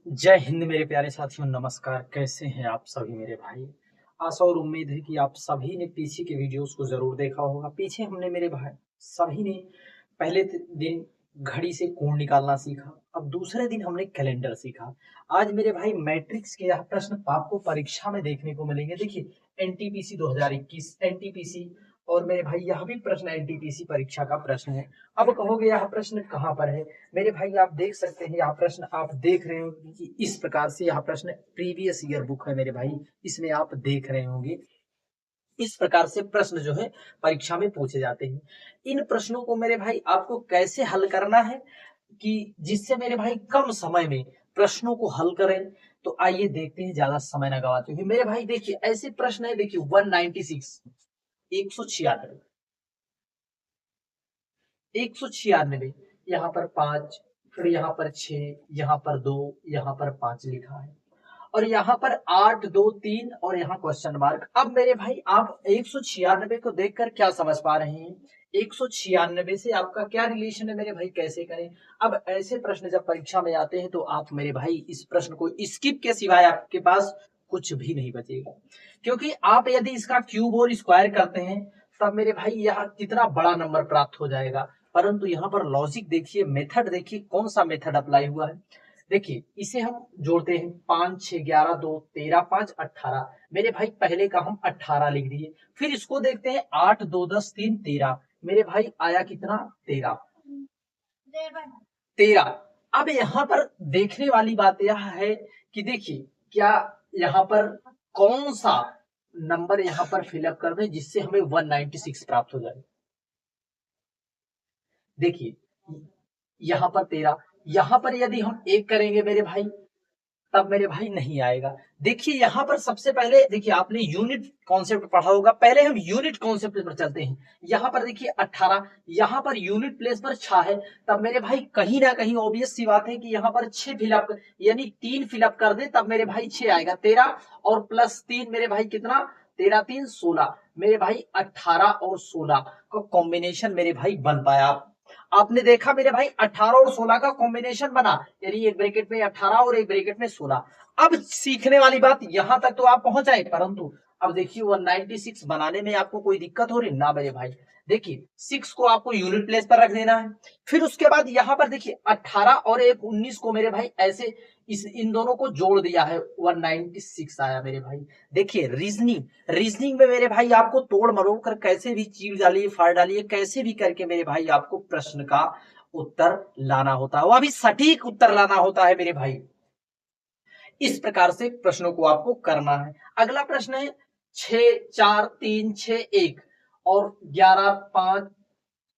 जय हिंद मेरे प्यारे साथियों, नमस्कार। कैसे हैं आप सभी मेरे भाई। आशा और उम्मीद है कि आप सभी ने पीछे के वीडियोस को जरूर देखा होगा। पीछे हमने मेरे भाई सभी ने पहले दिन घड़ी से कोण निकालना सीखा। अब दूसरे दिन हमने कैलेंडर सीखा। आज मेरे भाई मैट्रिक्स के यह प्रश्न आपको परीक्षा में देखने को मिलेंगे। देखिए, एनटीपीसी 2021 एनटीपीसी, और मेरे भाई यह भी प्रश्न एनटीपीसी परीक्षा का प्रश्न है। अब कहोगे यह प्रश्न कहाँ पर है? मेरे भाई आप देख सकते हैं, यह प्रश्न आप देख रहे हो कि इस प्रकार से यह प्रश्न प्रीवियस ईयर बुक है मेरे भाई। इसमें आप देख रहे होंगे इस प्रकार से प्रश्न जो है परीक्षा में पूछे जाते हैं। इन प्रश्नों को मेरे भाई आपको कैसे हल करना है कि जिससे मेरे भाई कम समय में प्रश्नों को हल करें। तो आइए देखते हैं, ज्यादा समय ना गवाते हुए। मेरे भाई देखिए, ऐसे प्रश्न है। देखिए 196, 196, 196, यहाँ पर 5, फिर यहाँ पर 6, यहाँ पर 2, यहाँ पर 5 लिखा है, और यहाँ पर 8, 2, 3, और यहाँ क्वेश्चन मार्क। अब मेरे भाई आप 196 को देखकर क्या समझ पा रहे हैं? 196 से आपका क्या रिलेशन है मेरे भाई, कैसे करें? अब ऐसे प्रश्न जब परीक्षा में आते हैं तो आप मेरे भाई इस प्रश्न को स्किप के सिवाय आपके पास कुछ भी नहीं बचेगा। क्योंकि आप यदि इसका क्यूब और स्क्वायर करते हैं तब मेरे भाई यह कितना बड़ा नंबर प्राप्त हो जाएगा। परंतु यहाँ पर लॉजिक देखिए, मेथड देखिए, कौन सा मेथड अप्लाई हुआ है। देखिए इसे हम जोड़ते हैं, 5, 6, 11, 2, 13, 5, 18। मेरे भाई पहले का हम 18 लिख दिए। फिर इसको देखते हैं, 8, 2, 10, 3, 13। मेरे भाई आया कितना? 13, 13। अब यहाँ पर देखने वाली बात यह है कि देखिए, क्या यहाँ पर कौन सा नंबर यहाँ पर फिलअप कर दें जिससे हमें 196 प्राप्त हो जाए। देखिए यहाँ पर 13, यहाँ पर यदि हम 1 करेंगे मेरे भाई तब मेरे भाई नहीं आएगा। देखिए यहाँ पर सबसे पहले देखिए, आपने यूनिट कॉन्सेप्ट पढ़ा होगा, पहले हम यूनिट कॉन्सेप्ट पर चलते हैं। यहाँ पर देखिए 18, यहाँ पर यूनिट प्लेस पर 6 है, तब मेरे भाई कहीं ना कहीं ऑब्वियस सी बात है कि यहाँ पर 6 फिलअप, यानी 3 फिलअप कर दे तब मेरे भाई 6 आएगा। 13 और प्लस 3 मेरे भाई कितना? 13, 3, 16। मेरे भाई 18 और 16 का कॉम्बिनेशन मेरे भाई बन पाया। आपने देखा मेरे भाई 18 और 16 का कॉम्बिनेशन बना, यानी एक ब्रैकेट में 18 और एक ब्रैकेट में 16। अब सीखने वाली बात यहां तक तो आप पहुंच आए, परंतु अब देखिए 196 बनाने में आपको कोई दिक्कत हो रही ना मेरे भाई? देखिए 6 को आपको यूनिट प्लेस पर रख देना है। फिर उसके बाद यहां पर देखिए 18 और एक 19 को मेरे भाई ऐसे इन दोनों को जोड़ दिया है, 196 आया मेरे भाई। देखिए रीजनिंग में मेरे भाई आपको तोड़ मरोड़ कर कैसे भी चीर डालिए, फाड़ डालिए, कैसे भी करके मेरे भाई आपको प्रश्न का उत्तर लाना होता है, वह भी सटीक उत्तर लाना होता है मेरे भाई। इस प्रकार से प्रश्नों को आपको करना है। अगला प्रश्न है 6, 4, 3, 6, 1 और 11, 5,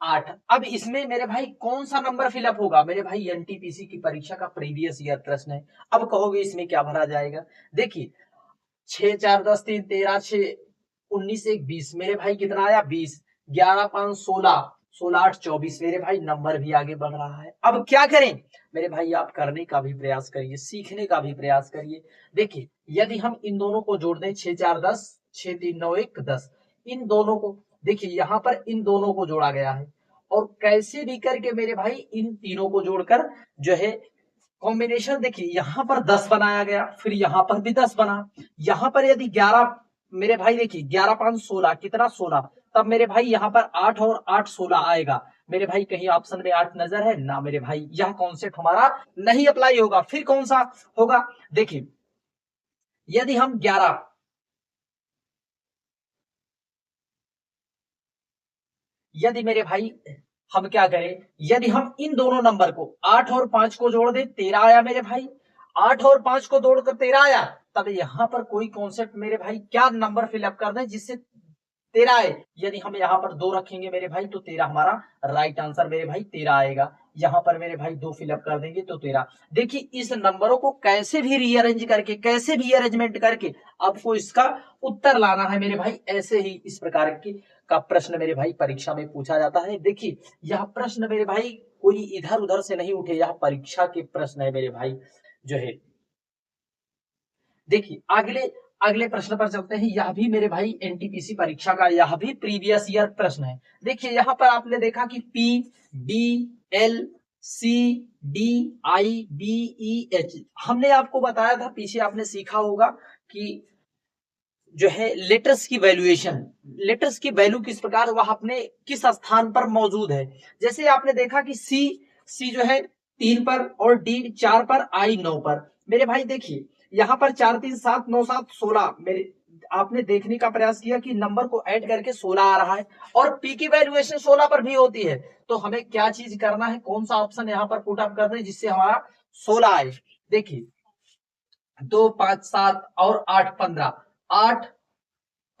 8। अब इसमें मेरे भाई कौन सा नंबर फिलअप होगा? मेरे भाई एनटीपीसी की परीक्षा का प्रीवियस ईयर प्रश्न है। अब कहोगे इसमें क्या भरा जाएगा? देखिए 6, 4, 10, 3, 13, 6, 19, 1, 20। मेरे भाई कितना आया? 20। 11, 5, 16, 16, 8, 24। मेरे भाई नंबर भी आगे बढ़ रहा है। अब क्या करें मेरे भाई? आप करने का भी प्रयास करिए, सीखने का भी प्रयास करिए। देखिए यदि हम इन दोनों को जोड़ दें, 6, 4, 10, 6, 3, 9, 1, 10, इन दोनों को देखिए, यहाँ पर इन दोनों को जोड़ा गया है, और कैसे भी करके मेरे भाई इन तीनों को जोड़कर जो है कॉम्बिनेशन, देखिए यहां पर 10 बनाया गया, फिर यहां पर भी 10 बना। यहां पर यदि 11, मेरे भाई देखिए 11, 5, 16, कितना? 16। तब मेरे भाई यहां पर 8 और 8, 16 आएगा। मेरे भाई कहीं ऑप्शन में 8 नजर है ना मेरे भाई? यह कॉन्सेप्ट हमारा नहीं अप्लाई होगा। फिर कौन सा होगा? देखिए यदि हम 11, यदि मेरे भाई हम क्या करें, यदि हम इन दोनों नंबर को 8 और 5 को जोड़ दे, 13 आया मेरे भाई। 8 और 5 को जोड़कर 13 आया, तब यहां पर कोई कॉन्सेप्ट मेरे भाई क्या नंबर फिलअप कर दें जिससे 13 आए? यदि हम यहाँ पर 2 रखेंगे मेरे भाई तो 13 हमारा राइट आंसर मेरे भाई 13 आएगा। यहाँ पर मेरे भाई 2 फिलअप कर देंगे तो 13। देखिए इस नंबरों को कैसे भी रीअरेंज करके, कैसे भी अरेंजमेंट करके आपको इसका उत्तर लाना है मेरे भाई। ऐसे ही इस प्रकार की का प्रश्न मेरे भाई परीक्षा में पूछा जाता है। देखिए यह प्रश्न मेरे भाई कोई इधर उधर से नहीं उठे, यह परीक्षा के प्रश्न है मेरे भाई जो है। देखिए अगले अगले प्रश्न पर चलते हैं। यह भी मेरे भाई एनटीपीसी परीक्षा का, यह भी प्रीवियस ईयर प्रश्न है। देखिए यहाँ पर आपने देखा कि पी, डी, एल, CDIBEH। हमने आपको बताया था, पीछे आपने सीखा होगा कि जो है लेटर्स की वैल्यूएशन, लेटर्स की वैल्यू किस प्रकार, वह अपने किस स्थान पर मौजूद है। जैसे आपने देखा कि सी जो है 3 पर और D 4 पर, I 9 पर। मेरे भाई देखिए यहाँ पर 4 3 7 9 7 16, मेरे आपने देखने का प्रयास किया कि नंबर को ऐड करके 16 आ रहा है और पी की वैल्यूएशन 16 पर भी होती है। तो हमें क्या चीज करना है, कौन सा ऑप्शन यहाँ पर पुट अप कर दे जिससे हमारा 16 आए। देखिए 2 5 7 और 8 15, 8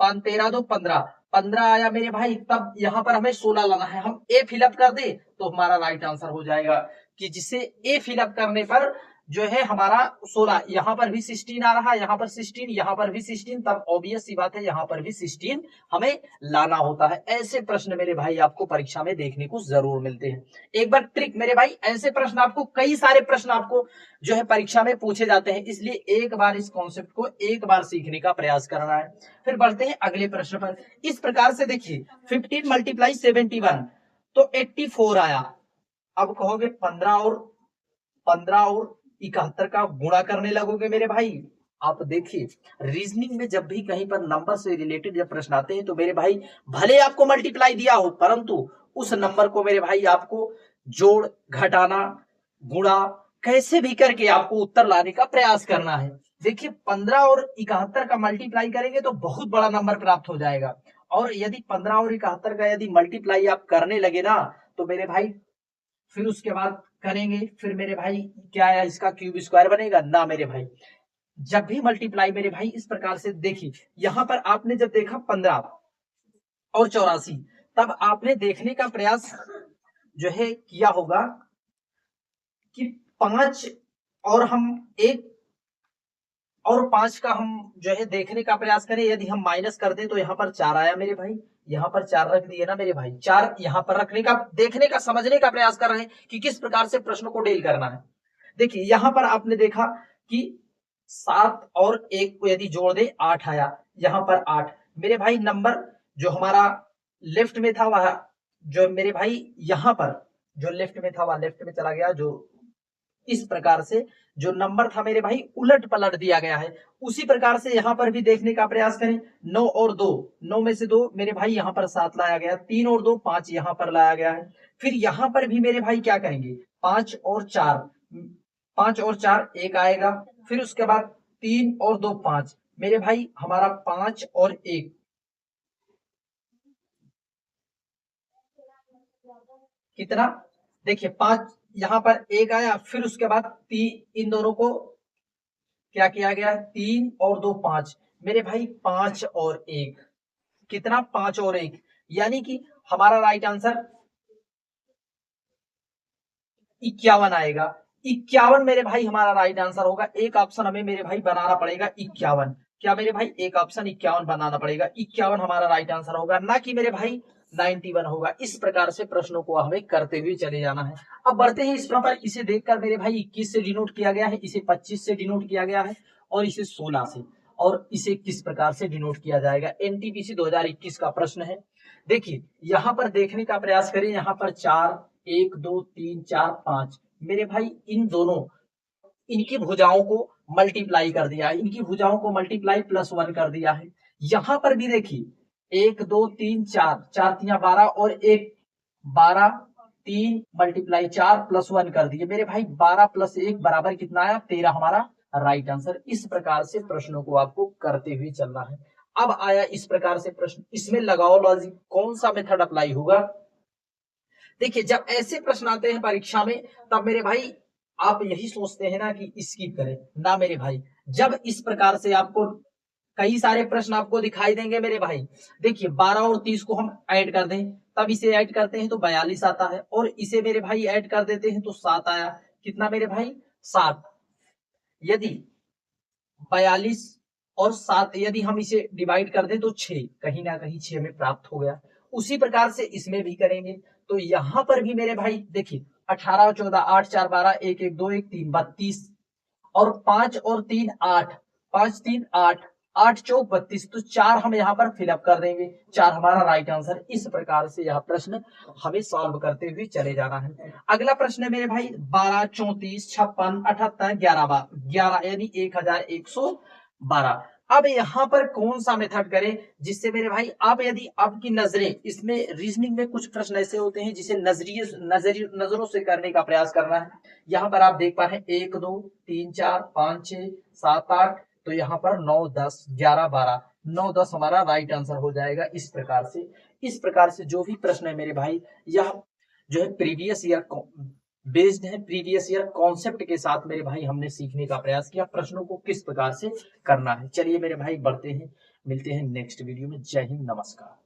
5 13 2 15, 15 आया मेरे भाई। तब यहाँ पर हमें 16 लाना है। हम ए फिलअप कर दे तो हमारा राइट आंसर हो जाएगा, कि जिससे ए फिलअप करने पर जो है हमारा 16, यहाँ पर भी 16 आ रहा है, यहाँ पर 16, यहाँ पर भी 16, तब ऑब्वियस सी बात है यहाँ पर भी 16 हमें लाना होता है। ऐसे प्रश्न मेरे भाई आपको परीक्षा में देखने को जरूर मिलते हैं। एक बार ट्रिक मेरे भाई, ऐसे प्रश्न आपको, कई सारे प्रश्न आपको जो है परीक्षा में पूछे जाते हैं, इसलिए एक बार इस कॉन्सेप्ट को एक बार सीखने का प्रयास करना है। फिर बढ़ते हैं अगले प्रश्न पर। इस प्रकार से देखिए 15 मल्टीप्लाई 71 तो 84 आया। अब कहोगे 15 और 71 का गुणा करने लगोगे मेरे भाई। आप देखिए रीजनिंग में जब भी कहीं पर नंबर से रिलेटेड जब प्रश्न आते हैं तो मेरे भाई भले आपको मल्टीप्लाई दिया हो, परंतु उस नंबर को मेरे भाई आपको जोड़ घटाना गुणा कैसे भी करके आपको उत्तर लाने का प्रयास करना है। देखिए 15 और 71 का मल्टीप्लाई करेंगे तो बहुत बड़ा नंबर प्राप्त हो जाएगा, और यदि 15 और 71 का यदि मल्टीप्लाई आप करने लगे ना तो मेरे भाई फिर उसके बाद करेंगे, फिर मेरे भाई क्या है, इसका क्यूब स्क्वायर बनेगा ना मेरे भाई। जब भी मल्टीप्लाई मेरे भाई इस प्रकार से देखिए, यहां पर आपने जब देखा 15 और 84, तब आपने देखने का प्रयास जो है किया होगा कि 5 और हम 1 और 5 का हम जो है देखने का प्रयास करें, यदि हम माइनस कर दें तो यहाँ पर 4 आया मेरे भाई, यहाँ पर 4 रख दिए ना मेरे भाई, 4 यहाँ पर रखने का, देखने का, समझने का प्रयास कर रहे हैं कि किस प्रकार से प्रश्न को डील करना है। देखिए यहाँ पर आपने देखा कि 7 और 1 को यदि जोड़ दे 8 आया, यहाँ पर 8 मेरे भाई। नंबर जो हमारा लेफ्ट में था वह जो मेरे भाई यहाँ पर जो लेफ्ट में था वह लेफ्ट में चला गया, जो इस प्रकार से जो नंबर था मेरे भाई उलट पलट दिया गया है। उसी प्रकार से यहाँ पर भी देखने का प्रयास करें, 9 और 2, 9 में से 2 मेरे भाई यहाँ पर 7 लाया गया, 3 और 2 5 यहाँ पर लाया गया है। फिर यहाँ पर भी मेरे भाई क्या करेंगे, 5 और 4, 5 और 4 1 आएगा। फिर उसके बाद 3 और 2 5 मेरे भाई, हमारा 5 और 1 कितना, देखिए 5 यहाँ पर 1 आया। फिर उसके बाद इन दोनों को क्या किया गया है, 3 और 2 5 मेरे भाई, 5 और 1 कितना, 5 और 1, यानी कि हमारा राइट आंसर 51 आएगा। 51 मेरे भाई हमारा राइट आंसर होगा। एक ऑप्शन हमें मेरे भाई बनाना पड़ेगा 51, क्या मेरे भाई, एक ऑप्शन 51 बनाना पड़ेगा। 51 हमारा राइट आंसर होगा, ना कि मेरे भाई 91 होगा। इस प्रकार से प्रश्नों को हमें करते हुए चले जाना है। अब बढ़ते हैं इस पर। इसे देखकर मेरे भाई 21 से डिनोट किया गया है, इसे 25 से डिनोट किया गया है, और इसे 16 से, और इसे किस प्रकार से डिनोट किया जाएगा, एनटीपीसी 2021 का प्रश्न है। देखिए यहाँ पर देखने का प्रयास करें, यहाँ पर 4 1 2 3 4 5 मेरे भाई, इन दोनों इनकी भुजाओं को मल्टीप्लाई कर दिया है, इनकी भुजाओं को मल्टीप्लाई +1 कर दिया है। यहां पर भी देखिए 1 2 3 4, 4 3 12 और 1 12, 3 मल्टीप्लाई 4 +1 कर दिए मेरे भाई, 12 + 1 बराबर कितना आया, 13 हमारा राइट आंसर। इस प्रकार से प्रश्नों को आपको करते हुए चलना है। अब आया इस प्रकार से प्रश्न, इसमें लगाओ लॉजिक, कौन सा मेथड अप्लाई होगा। देखिए जब ऐसे प्रश्न आते हैं परीक्षा में, तब मेरे भाई आप यही सोचते हैं ना कि स्किप करें, ना मेरे भाई। जब इस प्रकार से आपको कई सारे प्रश्न आपको दिखाई देंगे मेरे भाई, देखिए 12 और 30 को हम ऐड कर दें, तब इसे ऐड करते हैं तो 42 आता है, और इसे मेरे भाई ऐड कर देते हैं तो 7 आया, कितना मेरे भाई, 7। यदि 42 और 7 यदि हम इसे डिवाइड कर दें तो 6, कहीं ना कहीं 6 में प्राप्त हो गया। उसी प्रकार से इसमें भी करेंगे, तो यहां पर भी मेरे भाई देखिए 18 और 14, 8 4 12, 1 1 2 1 3 32, और 5 और 3 8, 5 3 8, 8 चौक 32, तो 4 हम यहाँ पर फिलअप कर देंगे, 4 हमारा राइट आंसर। इस प्रकार से यह प्रश्न हमें सॉल्व करते हुए चले जाना है। अगला प्रश्न है मेरे भाई 12, 34, 56, 78, 11 यानी 1112। अब यहाँ पर कौन सा मेथड करें जिससे मेरे भाई, अब यदि आपकी नजरें, इसमें रीजनिंग में कुछ प्रश्न ऐसे होते हैं जिसे नजरों से करने का प्रयास करना है। यहाँ पर आप देख पा रहे हैं 1 2 3 4 5 6 7 8, तो यहाँ पर 9 10 11 12, 9 10 हमारा राइट आंसर हो जाएगा। इस प्रकार से जो भी प्रश्न है मेरे भाई, यह जो है प्रीवियस ईयर बेस्ड है, प्रीवियस ईयर कॉन्सेप्ट के साथ मेरे भाई हमने सीखने का प्रयास किया प्रश्नों को किस प्रकार से करना है। चलिए मेरे भाई बढ़ते हैं, मिलते हैं नेक्स्ट वीडियो में। जय हिंद, नमस्कार।